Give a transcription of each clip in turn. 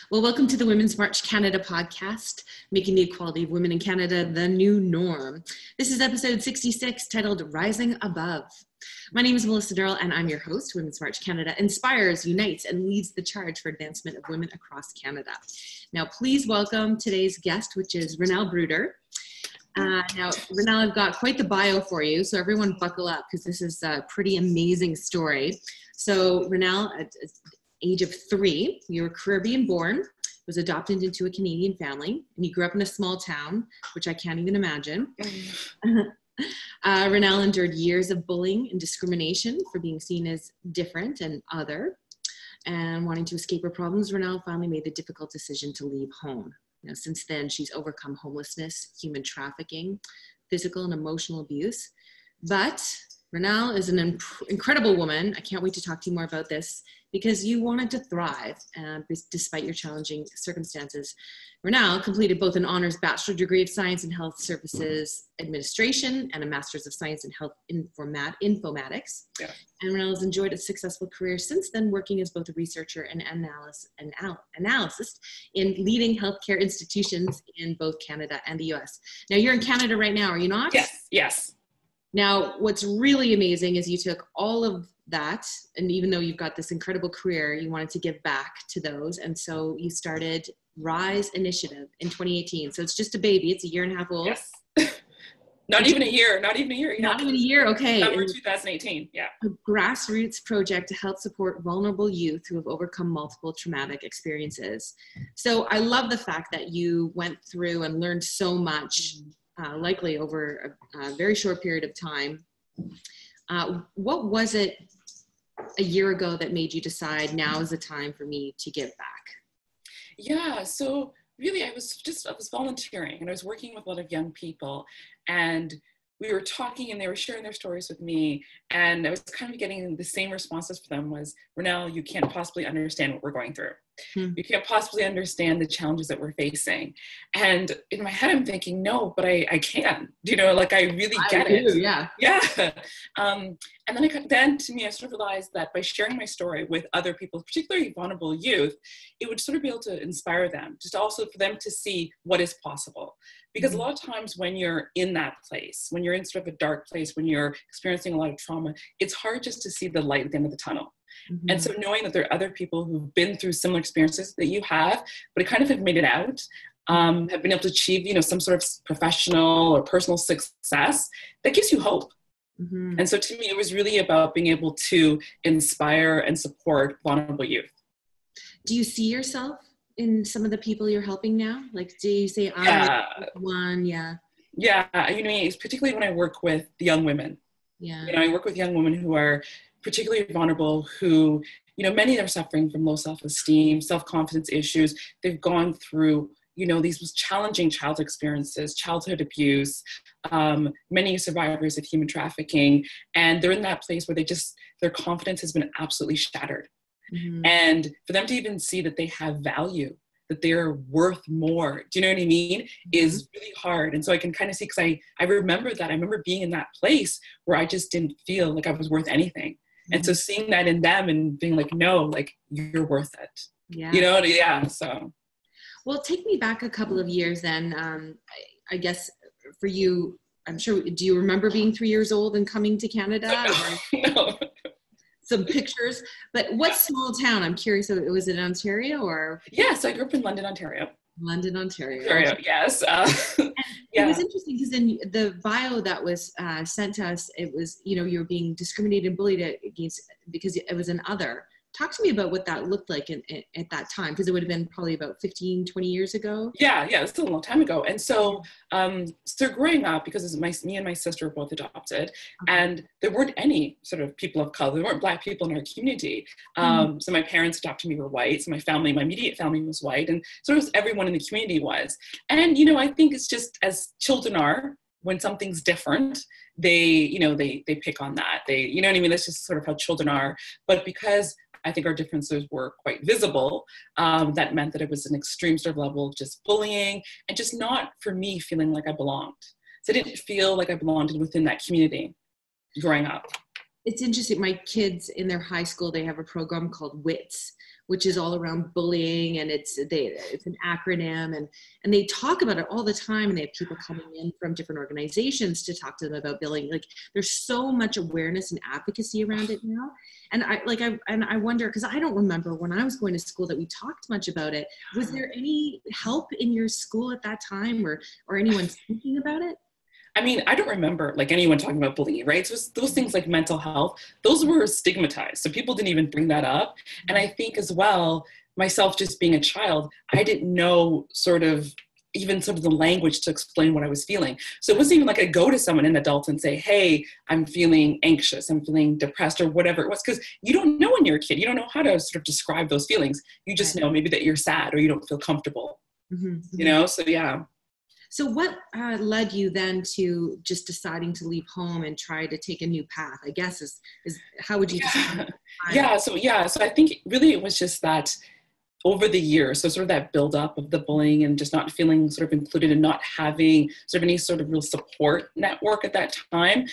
Well, welcome to the Women's March Canada podcast, making the equality of women in Canada the new norm. This is episode 66, titled Rising Above. My name is Melissa Durrell, and I'm your host. Women's March Canada inspires, unites, and leads the charge for advancement of women across Canada. Now, please welcome today's guest, which is Rhonelle Bruder. Now, Rhonelle, I've got quite the bio for you, so everyone buckle up because this is a pretty amazing story. So, Rhonelle, at age of 3, you were Caribbean born, was adopted into a Canadian family, and you grew up in a small town, which I can't even imagine. Rhonelle endured years of bullying and discrimination for being seen as different and other, and wanting to escape her problems. Rhonelle finally made the difficult decision to leave home. Since then, she's overcome homelessness, human trafficking, physical and emotional abuse. But Rhonelle is an incredible woman. I can't wait to talk to you more about this because you wanted to thrive despite your challenging circumstances. Rhonelle completed both an honors bachelor degree of science in health services administration and a master's of science in health informatics. Yeah. And Rhonelle has enjoyed a successful career since then, working as both a researcher and analyst in leading healthcare institutions in both Canada and the US. Now, you're in Canada right now, are you not? Yes. Now, what's really amazing is you took all of that, and even though you've got this incredible career, you wanted to give back to those. And so you started Rise Initiative in 2018. So it's just a baby. It's a year and a half old. Yes. Not even a year. Not even a year. Okay. November 2018. Yeah. A grassroots project to help support vulnerable youth who have overcome multiple traumatic experiences. So I love the fact that you went through and learned so much, likely over a very short period of time. What was it a year ago that made you decide now is the time for me to give back? Yeah, so really I was volunteering, and I was working with a lot of young people, and we were talking and they were sharing their stories with me, and I was kind of getting the same responses for them was, Rhonelle, you can't possibly understand what we're going through. You can't possibly understand the challenges that we're facing. And in my head, I'm thinking, no, but I can, I really get it. Yeah. And then to me, I sort of realized that by sharing my story with other people, particularly vulnerable youth, it would sort of be able to inspire them, just also for them to see what is possible. Because a lot of times when you're in that place, when you're in sort of a dark place, when you're experiencing a lot of trauma, it's hard just to see the light at the end of the tunnel. And so knowing that there are other people who've been through similar experiences that you have, but kind of have made it out, have been able to achieve, some sort of professional or personal success, that gives you hope. And so to me, it was really about being able to inspire and support vulnerable youth. Do you see yourself in some of the people you're helping now? Do you say, I'm one? Yeah, particularly when I work with young women. Yeah. I work with young women who are particularly vulnerable, who, many are suffering from low self-esteem, self-confidence issues. They've gone through, these challenging childhood experiences, childhood abuse, many survivors of human trafficking, and they're in that place where their confidence has been absolutely shattered. And for them to even see that they have value, that they're worth more, do you know what I mean, is really hard. And so I can kind of see, because I remember that. I remember being in that place where I just didn't feel like I was worth anything. And so seeing that in them and being like, no, you're worth it. Yeah. So. Well, take me back a couple of years then. I guess for you, I'm sure, do you remember being 3 years old and coming to Canada? No. Some pictures, but what small town? I'm curious. So was it Ontario or? Yes, I grew up in London, Ontario. Yes. Yes. It was interesting because in the bio that was sent to us, it was, you were being discriminated and bullied against because it was an other. Talk to me about what that looked like at that time, because it would have been probably about 15, 20 years ago. Yeah, it's a long time ago. And so, growing up, because me and my sister were both adopted, and there weren't any sort of people of color, there weren't Black people in our community. So my parents adopted me were white, so my immediate family was white, and sort of everyone in the community was. And, I think it's just as children are, when something's different, they pick on that. That's just sort of how children are. But because I think our differences were quite visible, that meant that it was an extreme sort of level of just bullying and just not, for me, feeling like I belonged. So I didn't feel like I belonged within that community growing up. It's interesting. My kids in their high school, they have a program called WITS, which is all around bullying, and it's an acronym, and they talk about it all the time, and they have people coming in from different organizations to talk to them about bullying. Like, there's so much awareness and advocacy around it now. And I wonder, because I don't remember when I was going to school that we talked much about it. Was there any help in your school at that time, or anyone speaking about it? I mean, I don't remember like anyone talking about bullying, right? So those things like mental health, those were stigmatized. So people didn't even bring that up. And I think as well, myself just being a child, I didn't know sort of even sort of the language to explain what I was feeling. So it wasn't even like I go to someone, an adult, and say, hey, I'm feeling anxious, I'm feeling depressed, or whatever it was. Because you don't know when you're a kid, you don't know how to sort of describe those feelings. You just know maybe that you're sad or you don't feel comfortable, you know? So yeah. So what led you then to just deciding to leave home and try to take a new path, I guess, is how would you describe it? So I think really it was just that over the years, so sort of that buildup of the bullying and just not feeling sort of included and not having sort of any sort of real support network at that time.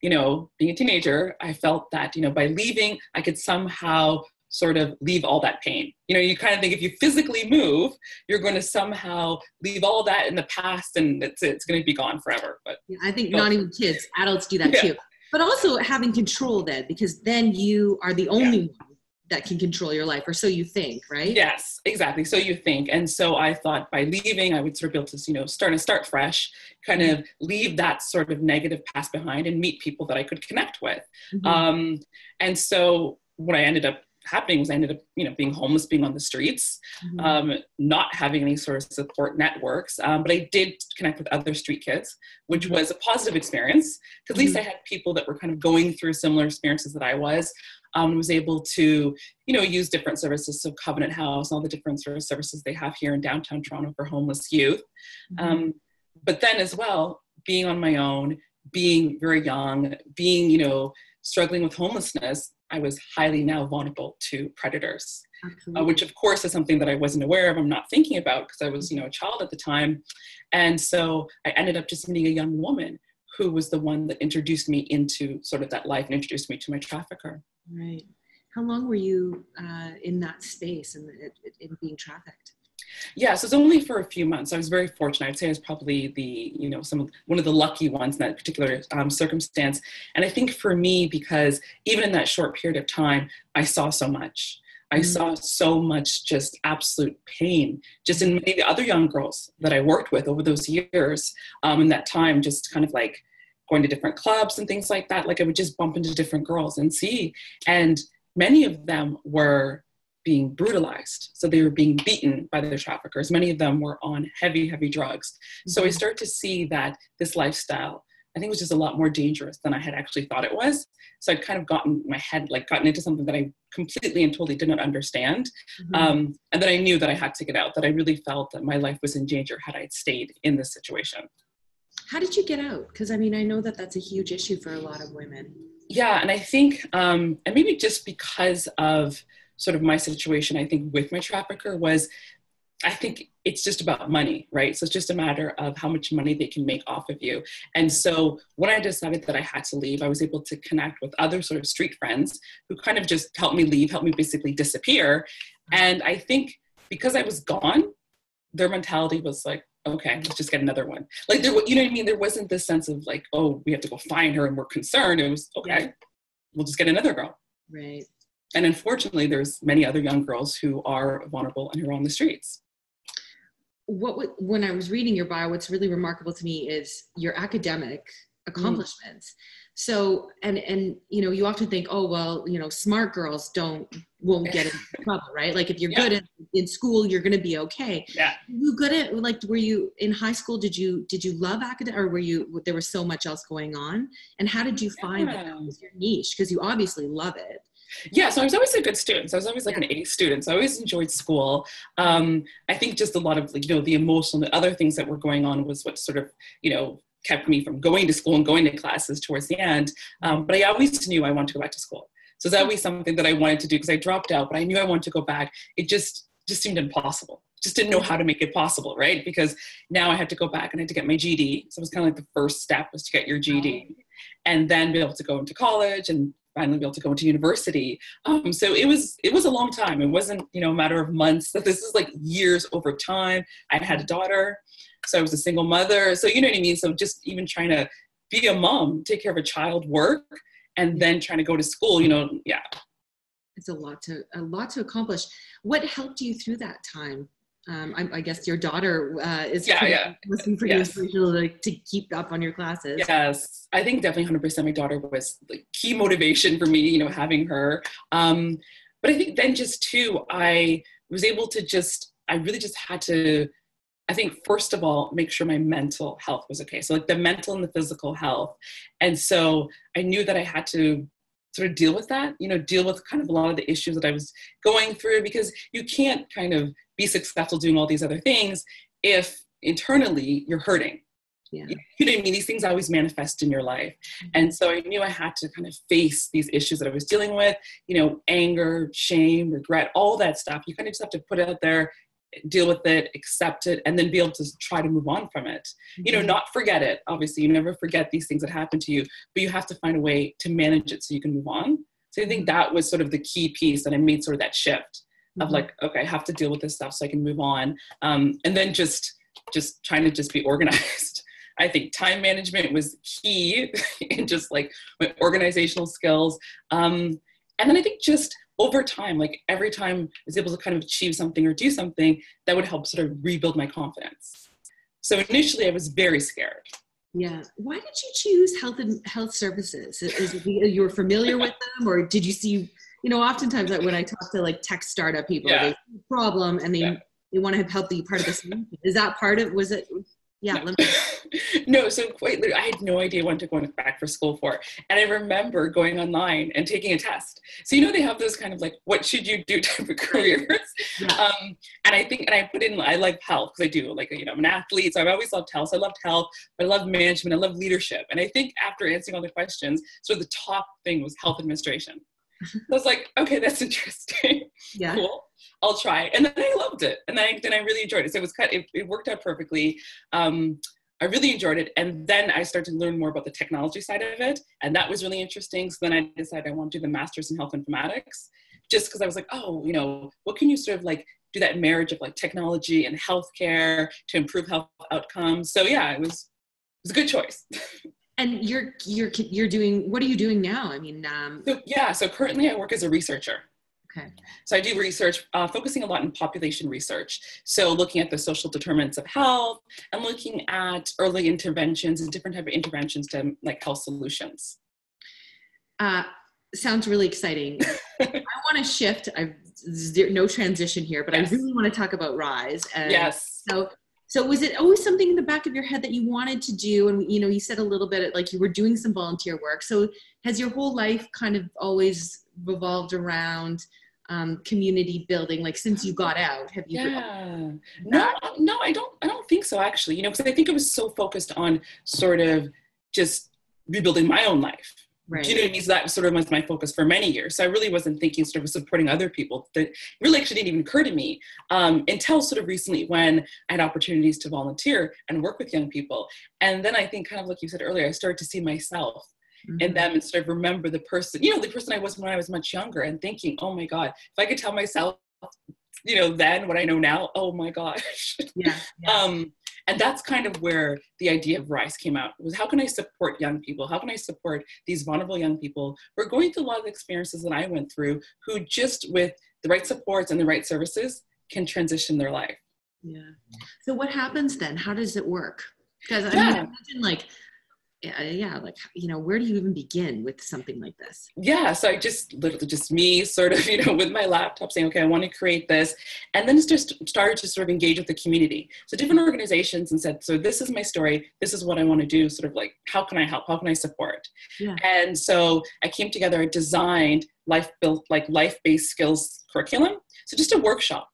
You know, being a teenager, I felt that, you know, by leaving, I could somehow sort of leave all that pain. You know, you kind of think if you physically move, you're going to somehow leave all that in the past and it's going to be gone forever. But yeah, I think not even kids, adults do that too. But also having control then, because then you are the only one that can control your life, or so you think, right? Yes, exactly. So you think. And so I thought by leaving, I would sort of be able to, you know, start fresh, kind of leave that sort of negative past behind and meet people that I could connect with. And so what I ended up happening was I ended up, you know, being homeless, being on the streets, not having any sort of support networks. But I did connect with other street kids, which was a positive experience, because at least I had people that were kind of going through similar experiences that I was able to, you know, use different services. So Covenant House, and all the different sort of services they have here in downtown Toronto for homeless youth. But then as well, being on my own, being very young, being, you know, struggling with homelessness, I was highly now vulnerable to predators, which of course is something that I wasn't aware of. I'm not thinking about because I was, you know, a child at the time. And so I ended up just meeting a young woman who was the one that introduced me into sort of that life and introduced me to my trafficker. Right. How long were you in that space and in being trafficked? Yeah, so it's only for a few months. I was very fortunate. I'd say I was probably the, you know, one of the lucky ones in that particular circumstance. And I think for me, because even in that short period of time, I saw so much. I saw so much just absolute pain, just in many of the other young girls that I worked with over those years. In that time, just kind of like going to different clubs and things like that. Like I would just bump into different girls and see. And many of them were being brutalized. So they were being beaten by their traffickers. Many of them were on heavy, heavy drugs. So I started to see that this lifestyle, I think, was just a lot more dangerous than I had actually thought it was. So I'd kind of gotten into something that I completely and totally did not understand. And that I knew that I had to get out, that I really felt that my life was in danger had I stayed in this situation. How did you get out? Because I mean, I know that that's a huge issue for a lot of women. Yeah, and I think, and maybe just because of sort of my situation, I think with my trafficker I think it's just about money, right? So it's just a matter of how much money they can make off of you. And so when I decided that I had to leave, I was able to connect with other sort of street friends who kind of just helped me leave, helped me basically disappear. And I think because I was gone, their mentality was like, okay, let's just get another one. Like there, you know what I mean? There wasn't this sense of like, oh, we have to go find her and we're concerned. It was, okay, we'll just get another girl. Right. And unfortunately, there's many other young girls who are vulnerable and who are on the streets. When I was reading your bio, what's really remarkable to me is your academic accomplishments. So, and you know, you often think, oh, well, you know, smart girls won't get into trouble, right? Like if you're good in school, you're going to be okay. Yeah. You good at, like, were you in high school? Did you love academic, or there was so much else going on? And how did you find that was your niche? Because you obviously love it. Yeah, so I was always a good student. So I was always like an A student. So I always enjoyed school. I think just a lot of, you know, the emotional, the other things that were going on was what sort of, you know, kept me from going to school and going to classes towards the end. But I always knew I wanted to go back to school. So that was something that I wanted to do because I dropped out, but I knew I wanted to go back. It just seemed impossible. Just didn't know how to make it possible, right? Because now I had to go back and I had to get my GED. So it was kind of like the first step was to get your GED and then be able to go into college and finally be able to go into university. So it was a long time. It wasn't, you know, a matter of months. This is like years over time. I had a daughter, so I was a single mother. So, you know what I mean? So just even trying to be a mom, take care of a child, work, and then trying to go to school, you know, yeah. It's a lot to accomplish. What helped you through that time? I guess your daughter must be pretty inspirational to keep up on your classes. Yes, I think definitely 100% my daughter was the key motivation for me, you know, having her. But I think then just too, I was able to I really just had to, I think, first of all, make sure my mental health was okay. So like the mental and the physical health. And so I knew that I had to sort of deal with that, you know, deal with kind of a lot of the issues that I was going through, because you can't kind of be successful doing all these other things if internally you're hurting. Yeah. You know what I mean? These things always manifest in your life. And so I knew I had to kind of face these issues that I was dealing with, you know, anger, shame, regret, all that stuff. You kind of just have to put it out there, deal with it, accept it, and then be able to try to move on from it. You know, not forget it. Obviously, you never forget these things that happen to you, but you have to find a way to manage it so you can move on. So I think that was sort of the key piece that I made sort of that shift of like, okay, I have to deal with this stuff so I can move on. And then just trying to just be organized. I think time management was key in just like my organizational skills. And then I think just over time, like every time I was able to kind of achieve something or do something, that would help sort of rebuild my confidence. So initially I was very scared. Yeah. Why did you choose health services? Is it you were familiar with them, or did you see, you know, oftentimes when I talk to like tech startup people, they see a problem and they want to help be part of the solution. Is that part of, was it? Yeah. No, so quite literally, I had no idea what to go back for school for. And I remember going online and taking a test. So, you know, they have those kind of like, what should you do type of careers? Yeah. And I put in, I like health because I do, like, you know, I'm an athlete. So I've always loved health. So I loved health, but I love management. I love leadership. And I think after answering all the questions, so the top thing was health administration. So I was like, okay, that's interesting. Yeah. Cool. I'll try. And then I loved it. And then I really enjoyed it. So it worked out perfectly. I really enjoyed it. And then I started to learn more about the technology side of it. And that was really interesting. So then I decided I want to do the master's in health informatics, just because I was like, oh, you know, what can you sort of like do that marriage of like technology and healthcare to improve health outcomes? So yeah, it was a good choice. And you're doing, what are you doing now? I mean, So currently I work as a researcher. Okay. So I do research, focusing a lot in population research. So looking at the social determinants of health and looking at early interventions and different type of interventions to like health solutions. Sounds really exciting. I want to shift. No transition here, but I really want to talk about Rise. Yes. So was it always something in the back of your head that you wanted to do? And, you know, you said a little bit like you were doing some volunteer work. So has your whole life kind of always revolved around community building, like since you got out? Have you? Yeah. No, I don't think so, actually, you know, because I think it was so focused on sort of just rebuilding my own life. Right. Do you know what I mean? So that sort of was my focus for many years. So I really wasn't thinking sort of supporting other people. That really actually didn't even occur to me until sort of recently when I had opportunities to volunteer and work with young people. And then I think kind of like you said earlier, I started to see myself in them and sort of remember the person I was when I was much younger, and thinking, oh my God, if I could tell myself, you know, then what I know now, oh my gosh. Yeah. And that's kind of where the idea of Rise came out, was how can I support young people? How can I support these vulnerable young people who are going through a lot of the experiences that I went through, who just with the right supports and the right services can transition their life. Yeah. So what happens then? How does it work? Because I mean, imagine like, like, you know, where do you even begin with something like this? Yeah, so I just me sort of, you know, with my laptop saying, okay, I want to create this. And then just started to sort of engage with the community. So different organizations, and said, so this is my story. This is what I want to do. Sort of like, how can I help? How can I support? Yeah. And so I came together and designed life-based skills curriculum. So just a workshop.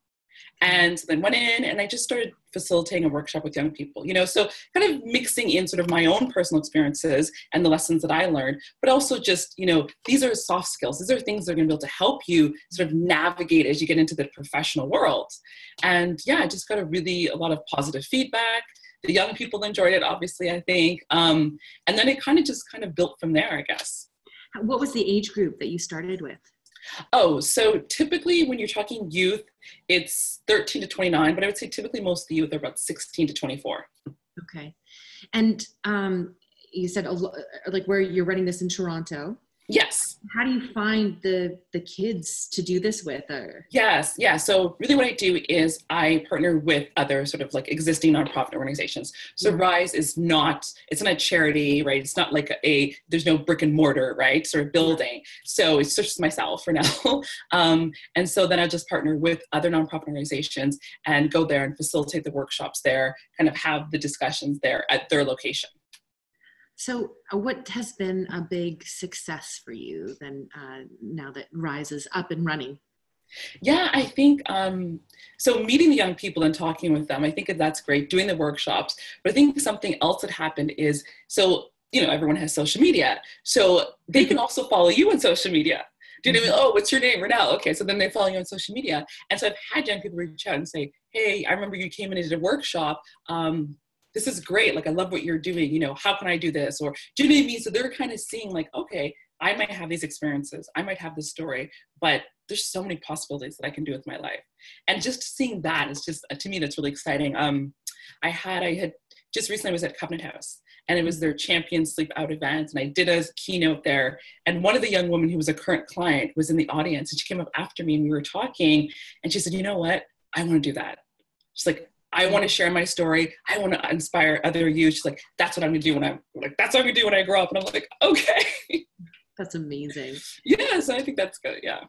And then went in and I just started facilitating a workshop with young people, you know, so kind of mixing in sort of my own personal experiences and the lessons that I learned, but also just, you know, these are soft skills. These are things that are going to be able to help you sort of navigate as you get into the professional world. And yeah, I just got a lot of positive feedback. The young people enjoyed it, obviously, I think. And then it kind of built from there, I guess. What was the age group that you started with? Oh, so typically when you're talking youth, it's 13 to 29, but I would say typically most of the youth are about 16 to 24. Okay. And you said like where you're running this in Toronto. Yes. How do you find the kids to do this with? Yes. Yeah. So really what I do is I partner with other sort of like existing nonprofit organizations. So Rise is not, it's not a charity, right? It's not like there's no brick and mortar, right? Sort of building. So it's just myself for now. And so then I just partner with other nonprofit organizations and go there and facilitate the workshops there, kind of have the discussions there at their location. So what has been a big success for you then now that Rise is up and running? Yeah, I think, so meeting the young people and talking with them, I think that's great, doing the workshops. But I think something else that happened is, so, everyone has social media. So they can also follow you on social media. Do you know what I mean? Oh, what's your name? Rhonelle. Okay, so then they follow you on social media. And so I've had young people reach out and say, hey, I remember you came in and did a workshop. This is great. Like, I love what you're doing. How can I do this? Or do you know what I mean? So they're kind of seeing like, okay, I might have these experiences. I might have this story, but there's so many possibilities that I can do with my life. And just seeing that is just, to me, that's really exciting. I had just recently was at Covenant House, and it was their Champion Sleep Out event. And I did a keynote there. And one of the young women who was a current client was in the audience, and she came up after me and we were talking, and she said, you know what? I want to do that. She's like, I want to share my story. I want to inspire other youth. She's like, that's what I'm going to do that's what I'm going to do when I grow up. And I'm like, okay. That's amazing. Yes, I think that's good. Yeah.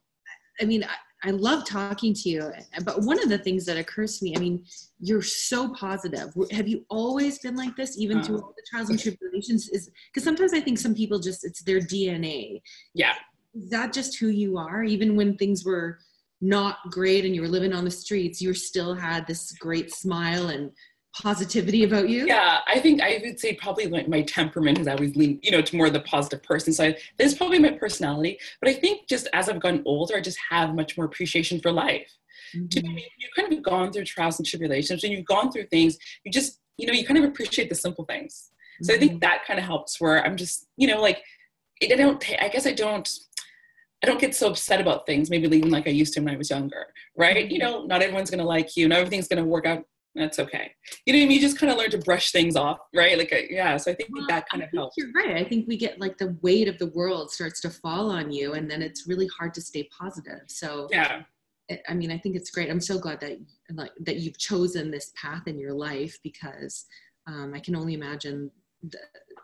I mean, I love talking to you, but one of the things that occurs to me, I mean, you're so positive. Have you always been like this, even through all the trials and tribulations? Because sometimes I think some people it's their DNA. Yeah. Is that just who you are? Even when things were not great and you were living on the streets, you still had this great smile and positivity about you? Yeah, I think I would say probably like my temperament has always leaned, to more the positive person side. That's probably my personality. But I think just as I've gotten older, I just have much more appreciation for life. Mm-hmm. You've kind of gone through trials and tribulations, and you've gone through things, you just, you kind of appreciate the simple things. So I think that kind of helps where I'm just, like, I guess I don't get so upset about things, maybe even like I used to when I was younger, right? Mm-hmm. Not everyone's going to like you. Not everything's going to work out. That's okay. You know what I mean? You just kind of learn to brush things off, right? Like, so I think that kind of helps. You're right. I think we get like the weight of the world starts to fall on you, and then it's really hard to stay positive. So yeah. I mean, I think it's great. I'm so glad that you've chosen this path in your life, because I can only imagine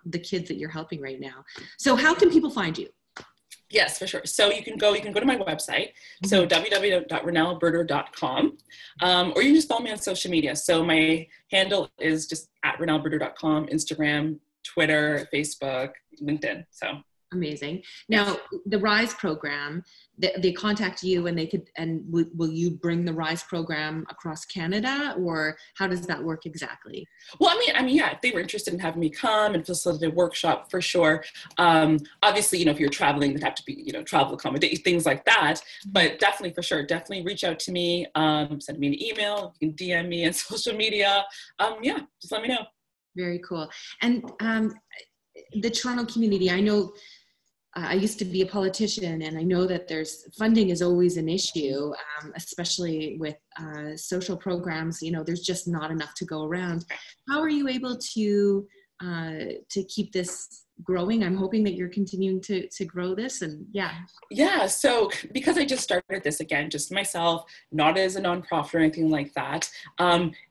the kids that you're helping right now. So how can people find you? Yes, for sure. So you can go to my website. So www.rhonellebruder.com, or you can just follow me on social media. So my handle is just at rhonellebruder.com, Instagram, Twitter, Facebook, LinkedIn. So amazing. Now, the Rise program, they contact you and will you bring the Rise program across Canada, or how does that work exactly? Well, I mean, yeah, if they were interested in having me come and facilitate a workshop, for sure. Obviously, if you're traveling, it'd have to be, travel accommodation, things like that. But definitely, for sure, definitely reach out to me, send me an email, you can DM me on social media. Yeah, just let me know. Very cool. And the Toronto community, I know, I used to be a politician, and I know that funding is always an issue, especially with social programs. There's just not enough to go around. How are you able to keep this growing? I'm hoping that you're continuing to grow this, and yeah. So because I just started this again, just myself, not as a nonprofit or anything like that.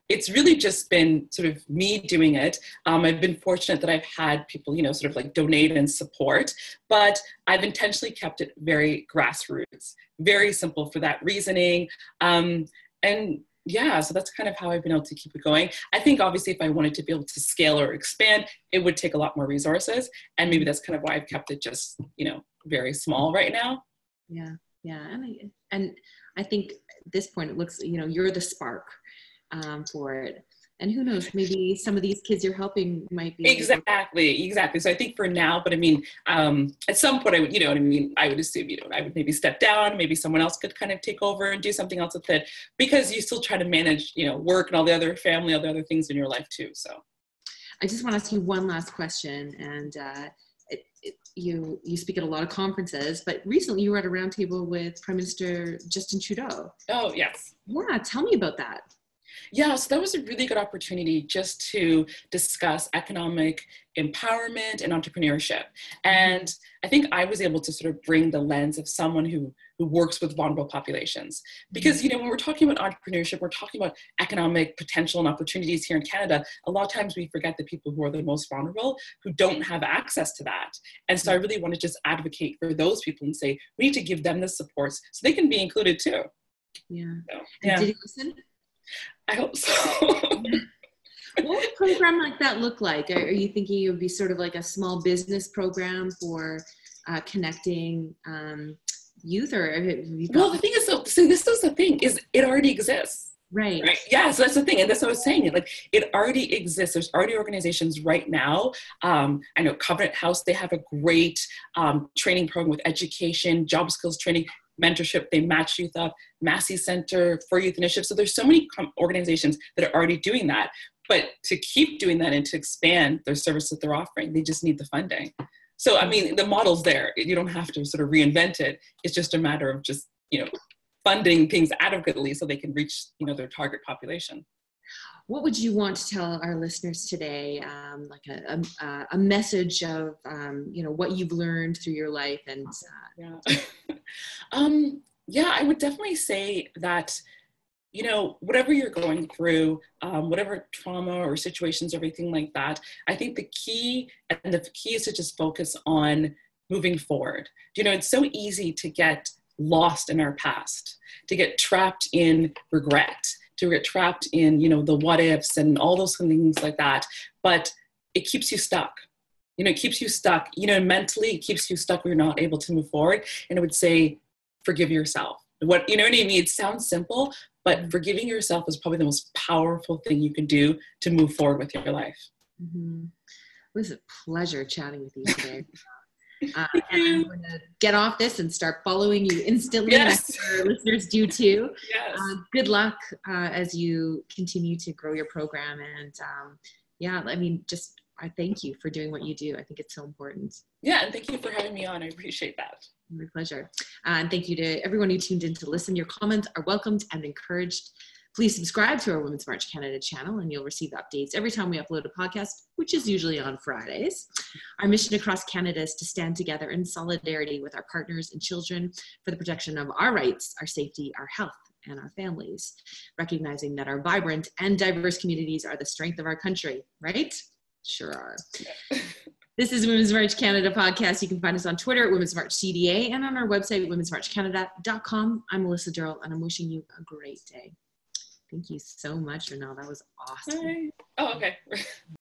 It's really just been sort of me doing it. I've been fortunate that I've had people, sort of like donate and support, but I've intentionally kept it very grassroots, very simple for that reasoning. And yeah, so that's kind of how I've been able to keep it going. I think obviously if I wanted to be able to scale or expand, it would take a lot more resources. And maybe that's kind of why I've kept it just, very small right now. Yeah. And I think at this point it looks, you're the spark for it. And who knows, maybe some of these kids you're helping might be. Exactly. So I think for now, but I mean, at some point I would, I would assume, I would maybe step down, maybe someone else could kind of take over and do something else with it, because you still try to manage, work and all the other family, all the other things in your life too. So I just want to ask you one last question. And you speak at a lot of conferences, but recently you were at a roundtable with Prime Minister Justin Trudeau. Oh, yes. Yeah, tell me about that. Yeah, so that was a really good opportunity just to discuss economic empowerment and entrepreneurship. And I think I was able to sort of bring the lens of someone who works with vulnerable populations. Because, you know, when we're talking about entrepreneurship, we're talking about economic potential and opportunities here in Canada. A lot of times we forget the people who are the most vulnerable, who don't have access to that. And so I really want to just advocate for those people and say, we need to give them the supports so they can be included too. Yeah. So, and did you listen? I hope so. What would a program like that look like? Are you thinking it would be sort of like a small business program for connecting youth, or have you well, the thing is, so this is the thing, is it already exists. Right. Yeah, so that's the thing. And that's what I was saying. Like, it already exists. There's already organizations right now. I know Covenant House, they have a great training program with education, job skills training, mentorship. They match youth up. Massey Center for Youth Initiative. So there's so many organizations that are already doing that. But to keep doing that and to expand their service that they're offering, they just need the funding. So, I mean, the model's there. You don't have to sort of reinvent it. It's just a matter of just, you know, funding things adequately so they can reach, you know, their target population. What would you want to tell our listeners today, like a message of, you know, what you've learned through your life? And yeah, I would definitely say that, you know, whatever you're going through, whatever trauma or situations, everything like that, I think the key is to just focus on moving forward. You know, it's so easy to get lost in our past, to get trapped in regret, to get trapped in, you know, the what ifs and all those things like that. But it keeps you stuck. You know, it keeps you stuck, you know, mentally, it keeps you stuck where you're not able to move forward. And I would say, forgive yourself. What, you know what I mean? It sounds simple, but forgiving yourself is probably the most powerful thing you can do to move forward with your life. Mm-hmm. It was a pleasure chatting with you today. And I'm going to get off this and start following you instantly. Yes. And our listeners do too. Yes. Good luck as you continue to grow your program. And yeah, I mean, just I thank you for doing what you do. I think it's so important. Yeah, and thank you for having me on. I appreciate that. My pleasure. And thank you to everyone who tuned in to listen. Your comments are welcomed and encouraged. Please subscribe to our Women's March Canada channel and you'll receive updates every time we upload a podcast, which is usually on Fridays. Our mission across Canada is to stand together in solidarity with our partners and children for the protection of our rights, our safety, our health, and our families, recognizing that our vibrant and diverse communities are the strength of our country, right? Sure are. This is Women's March Canada podcast. You can find us on Twitter at Women's March CDA and on our website, womensmarchcanada.com. I'm Melissa Durrell, and I'm wishing you a great day. Thank you so much, Rhonelle. That was awesome. Oh, okay.